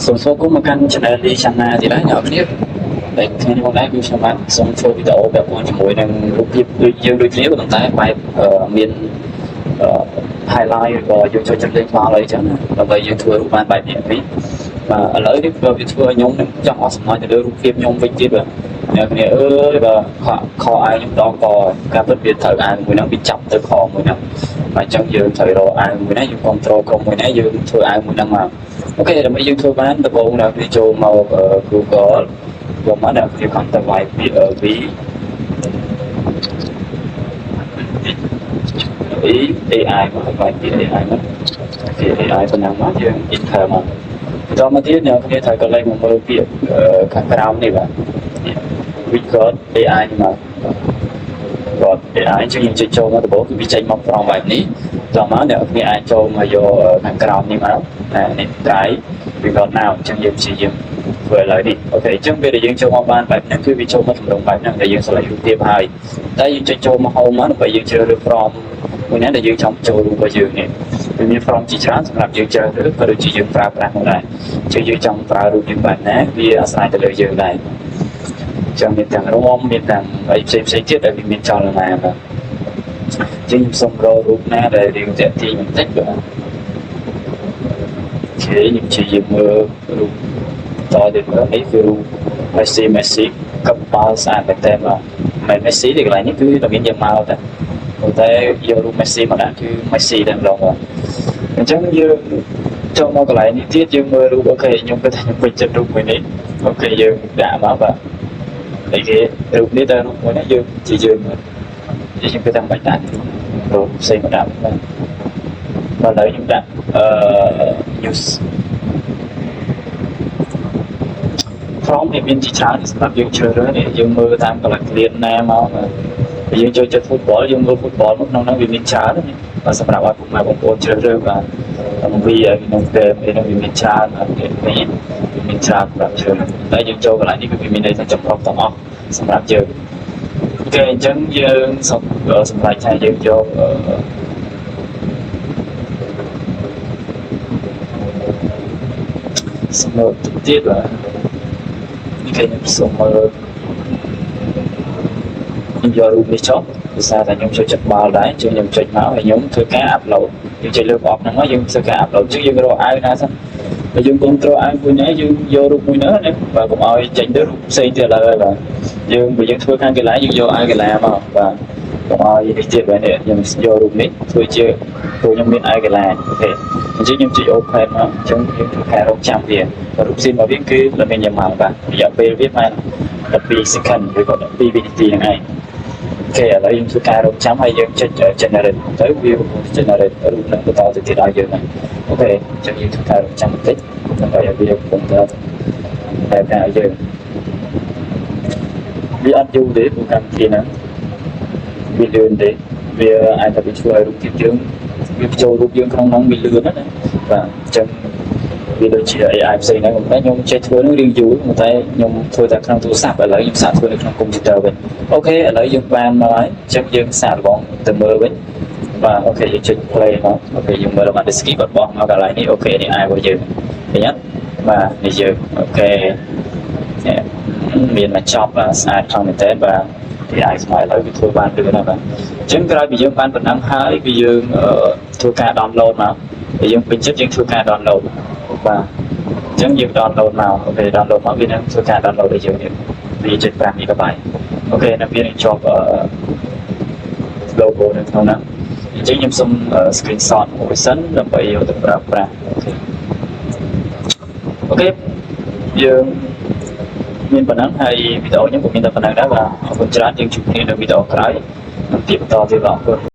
សូមស្វាគមន៍មកកាន់ channel នេះ Channel ទៀតហើយអ្នកនាងដែលខ្ញុំមកដែរគឺខ្ញុំបានសូមធ្វើវីដេអូពាក់ព័ន្ធជាមួយនឹងរូបភាពដូចយើងដូចគ្នាប៉ុន្តែបែបមាន highlight ក៏យើងចូលចិត្តលេងបាល់អីចឹងដើម្បីយើងធ្វើរូបបានបែបនេះវិញបាទឥឡូវនេះក៏វាធ្វើឲ្យខ្ញុំនឹងចង់អស់សំណើទៅលើរូបភាពខ្ញុំវិញទៀតបាទអ្នកគ្នាអើយបាទខអាយខ្ញុំដងកការពិតវាត្រូវអាយមួយហ្នឹងវាចាប់ទៅខមួយហ្នឹងបាទអញ្ចឹងយើងត្រូវរកអាយមួយហ្នឹងយើងគ្រប់គ្រងក្រុមមួយហ្នឹងយើងធ្វើអាយមួយហ្នឹងមកអូខេដើម្បីយើងធ្វើបានដំបូងನಾವುចូលមក Google យកមកដាក់វាខំទៅវាយពី AI មកវាយពី AI មកពី AI ប៉ុណ្ណឹងមកយើង enter មកបន្តមកទៀតអ្នកគ្នាត្រូវកន្លែងមកមើលពីខាងក្រោមនេះបាទ record AI មកគាត់ AI ជាងយើងចូលមកដំបូងគឺវាចេញមកប្រងបែបនេះដល់មកអ្នកគ្នាអាចចូលមកយកខាងក្រោមនេះមកនេះ drive record now អញ្ចឹងយើងព្យាយាមធ្វើឥឡូវនេះអូខេអញ្ចឹងពេលដែលយើងចូលមកបានបែបហ្នឹងគឺវាចូលមកតម្រង់បែបហ្នឹងដែលយើង select រូបភាពហើយតែយើងចូលមក home មកដើម្បីយើងជ្រើសរើស from មួយណាដែលយើងចង់ចូលរូបរបស់យើងនេះវាមាន from ជាច្រើនសម្រាប់យើងជ្រើសរើសក៏ដូចជាយើងប្រើប្រាស់នោះដែរជាយើងចង់ប្រើរូបយើងបែបណាវាអាស្រ័យទៅលើយើងដែរចាំមានទាំងរមមានទាំងអីផ្សេងៗទៀតដែលវាមានចលនាបាទជាងខ្ញុំសូមរករូបណាដែលរៀងតាក់ទាញបន្តិចបាទអូខេខ្ញុំជាយើងមើលរូបតទៅមើលនេះគឺរូប Messi កប៉ាល់ស្អាតតែតែបាទមិន Messi ទីកន្លែងនេះគឺតែមានយើងមកតែប៉ុន្តែយករូប Messi មកដាក់គឺ Messi តែម្ដងបាទអញ្ចឹងយើងចូលមកកន្លែងនេះទៀតយើងមើលរូបអូខេខ្ញុំគិតថាខ្ញុំពេញចិត្តរូបមួយនេះអូខេយើងដាក់មកបាទតែគេរូបនេះតែរូបមួយនេះយើងជាយើងខ្ញុំគិតថាមិនដាក់រូបផ្សេងមកដាក់បាទឥឡូវខ្ញុំដាក់use from វាមានជាច្រើនសម្រាប់យើងជ្រើសរើសនេះយើងមើលតាមកលក្ខណៈណាមកបាទយើងចូលចិត្ត football យើងមើល football មកក្នុងហ្នឹងវាមានច្រើនបាទសម្រាប់ឲ្យពុកម៉ែបងប្អូនជ្រើសរើសបាទវីក្នុងហ្គេមនេះវាមានច្រើនវាមានច្រើនសម្រាប់ជ្រើសតែយើងចូលកន្លែងនេះគឺវាមានន័យថាចម្រុះទាំងអស់សម្រាប់យើងអូខេអញ្ចឹងយើងសម្រាប់ថាយើងយកសម្រាប់ទៀតបាទនេះគេខ្ញុំសូមមើលខ្ញុំយករូបនេះចុះភាសាតែខ្ញុំចូលចិត្តបាល់ដែរជាងខ្ញុំចុចមកហើយខ្ញុំធ្វើការអាប់ឡូតយើងចុចលើប្រអប់ហ្នឹងមកយើងធ្វើការអាប់ឡូតជាងយើងរកអាវណាសិនបើយើងគ្រប់គ្រងអាវមួយនេះយើងយករូបមួយនេះណាបាទកុំឲ្យចេញទៅរូបផ្សេងទៀតឡើយបាទយើងបើយើងធ្វើខាងកីឡាយើងយកអាវកីឡាមកបាទកុំឲ្យនេះទៀតបាទនេះខ្ញុំយករូបនេះធ្វើជាព្រោះខ្ញុំមានអាវកីឡាអូខេអញ្ចឹងខ្ញុំចុច open មកអញ្ចឹងយើងធ្វើការរកចាំវារូបស៊ីនរបស់វាគឺល្មមយ៉ាងម៉ៅបាទរយៈពេលវាបាន12 second ឬក៏12វិនាទីហ្នឹងឯងអូខេឥឡូវយើងធ្វើការរកចាំហើយយើងចុច generate ទៅវា generate រូបនឹងបន្តទៅទៀតឲ្យយើងហ្នឹងអូខេអញ្ចឹងយើងធ្វើការរកចាំបន្តិចដើម្បីឲ្យវាបន្តតែឲ្យយើងវាអត់យូរទេព្រោះកម្មវិធីហ្នឹងវាលឿនទេវាអាចទៅជួយឲ្យរូបភាពយើងវាបញ្ចូលរូបយើងក្នុងហ្នឹងវាលឿនណាបាទអញ្ចឹងវាដូចជា AI ផ្សេងហ្នឹងតែខ្ញុំចេះធ្វើនឹងរៀងយូរតែខ្ញុំធ្វើតែក្នុងទូរស័ព្ទឥឡូវខ្ញុំសាកធ្វើនៅក្នុងកុំព្យូទ័រវិញអូខេឥឡូវយើងបានមកហើយអញ្ចឹងយើងសាកល្បងទៅមើលវិញបាទអូខេយើងចុច play មកអូខេយើងមើលរបស់ disk បាត់បោះមកកន្លែងនេះអូខេនេះ AI របស់យើងឃើញអត់បាទនេះយើងអូខេមានមកចប់បាទស្អាតខ្លាំងមែនតើបាទAI ស្មើឥឡូវវាធ្វើបានលឿនណាស់បាទអញ្ចឹងក្រោយពីយើងបានប៉ុណ្ណឹងហើយគឺយើងធ្វើការ download មកតែយើងពេញចិត្តយើងធ្វើការ download បាទអញ្ចឹងយើង download មកអូខេ download មកវានឹងធ្វើការ download ឲ្យយើងវាជិត5 MB អូខេនៅវានឹងជាប់ logo នៅក្នុងហ្នឹងអញ្ចឹងខ្ញុំសូម screenshot មួយសិនដើម្បីយកទៅប្រើប្រាស់អូខេយើងមានប៉ុណ្ណឹងហើយវីដេអូខ្ញុំក៏មានតែប៉ុណ្ណឹងដែរបាទអរគុណច្រើនយើងជួបគ្នានៅវីដេអូក្រោយបន្តទៀតបាទអរគុណ